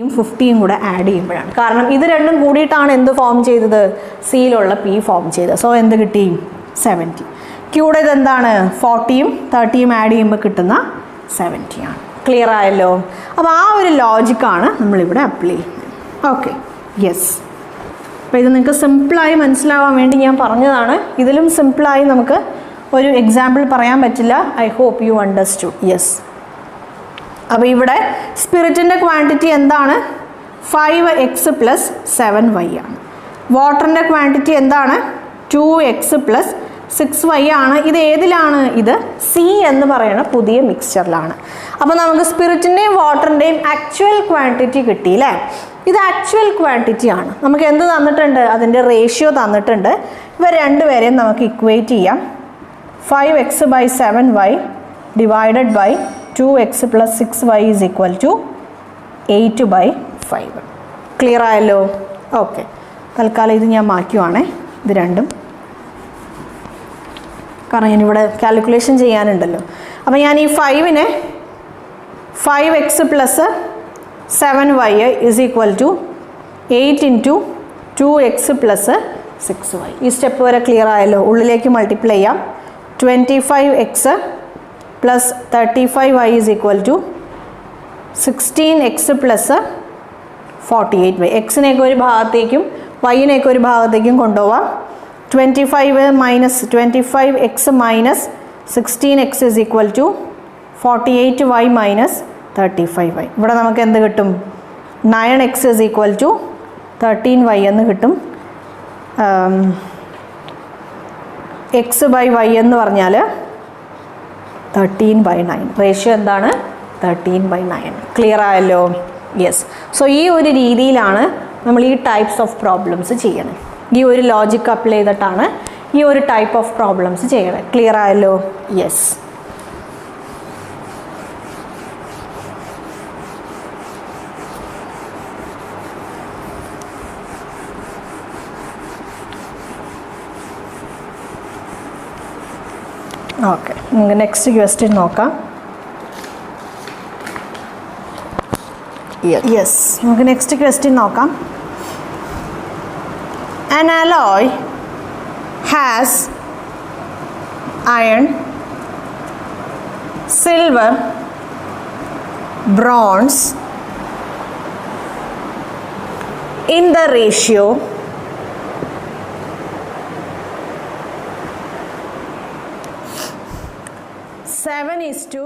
50 കൂടെ ആഡ് ചെയ്യുമ്പോഴാണ്. കാരണം ഇത് രണ്ടും കൂടിയിട്ടാണ് എന്ത് ഫോം ചെയ്തത്? സിയിലുള്ള പി ഫോം ചെയ്തത്. സോ എന്ത് കിട്ടി? 70. ക്യൂടെ ഇത് എന്താണ്? 40യും 30യും ആഡ് ചെയ്യുമ്പോൾ കിട്ടുന്ന 70 ആണ്. ക്ലിയർ ആയല്ലോ? അപ്പോൾ ആ ഒരു ലോജിക്കാണ് നമ്മളിവിടെ അപ്ലൈ ചെയ്യുന്നത്. Okay, yes. അപ്പോൾ ഇത് നിങ്ങൾക്ക് സിമ്പിളായി മനസ്സിലാവാൻ വേണ്ടി ഞാൻ പറഞ്ഞതാണ്. ഇതിലും സിമ്പിളായി നമുക്ക് ഒരു എക്സാമ്പിൾ പറയാൻ പറ്റില്ല. I hope you understood. Yes. അപ്പോൾ ഇവിടെ സ്പിരിറ്റിൻ്റെ ക്വാണ്ടിറ്റി എന്താണ്? 5x + 7y ആണ്. വാട്ടറിൻ്റെ ക്വാണ്ടിറ്റി എന്താണ്? 2x + 6y ആണ്. ഇത് ഏതിലാണ്? ഇത് സി എന്ന് പറയുന്ന പുതിയ മിക്സ്ചറിലാണ്. അപ്പോൾ നമുക്ക് സ്പിരിറ്റിൻ്റെയും വാട്ടറിൻ്റെയും ആക്ച്വൽ ക്വാണ്ടിറ്റി കിട്ടിയില്ലേ? ഇത് ആക്ച്വൽ ക്വാണ്ടിറ്റി ആണ്. നമുക്ക് എന്ത് തന്നിട്ടുണ്ട്? അതിൻ്റെ റേഷ്യോ തന്നിട്ടുണ്ട്. ഇവ രണ്ടുപേരെയും നമുക്ക് ഇക്വേറ്റ് ചെയ്യാം. 5x / 7y divided by 2x + 6y = 8/5. Clear ആയല്ലോ? ഓക്കെ, തൽക്കാലം ഇത് ഞാൻ മാറ്റുവാണേ, ഇത് രണ്ടും, കാരണം ഞാനിവിടെ കാൽക്കുലേഷൻ ചെയ്യാനുണ്ടല്ലോ. അപ്പോൾ ഞാൻ ഈ 5നെ 5x + 7y = 8 × 2x + 6y. ഈ സ്റ്റെപ്പ് വരെ ക്ലിയർ ആയല്ലോ? ഉള്ളിലേക്ക് മൾട്ടിപ്ലൈ ചെയ്യാം. 25x + 35y = 16x + 48y. എക്സിനെയൊക്കെ ഒരു ഭാഗത്തേക്കും വൈനെയൊക്കെ ഒരു ഭാഗത്തേക്കും കൊണ്ടുപോവാം. 25x - 16x = 48y - 35y. ഇവിടെ നമുക്ക് എന്ത് കിട്ടും? 9x = 13y എന്ന് കിട്ടും. x/y എന്ന് പറഞ്ഞാൽ 13/9. റേഷ്യോ എന്താണ്? 13/9. ക്ലിയർ ആയല്ലോ? യെസ്. സോ ഈ ഒരു രീതിയിലാണ് നമ്മൾ ഈ ടൈപ്സ് ഓഫ് പ്രോബ്ലംസ് ചെയ്യണത്. ഈ ഒരു ലോജിക്ക് അപ്ലൈ ചെയ്തിട്ടാണ് ഈ ഒരു ടൈപ്പ് ഓഫ് പ്രോബ്ലംസ് ചെയ്യണത്. ക്ലിയർ ആയല്ലോ? യെസ്. ഓക്കെ, നമുക്ക് നെക്സ്റ്റ് ക്വസ്റ്റ്യൻ നോക്കാം. യെസ്, നമുക്ക് നെക്സ്റ്റ് ക്വസ്റ്റ്യൻ നോക്കാം. An alloy has iron, silver, bronze in the ratio 7:1.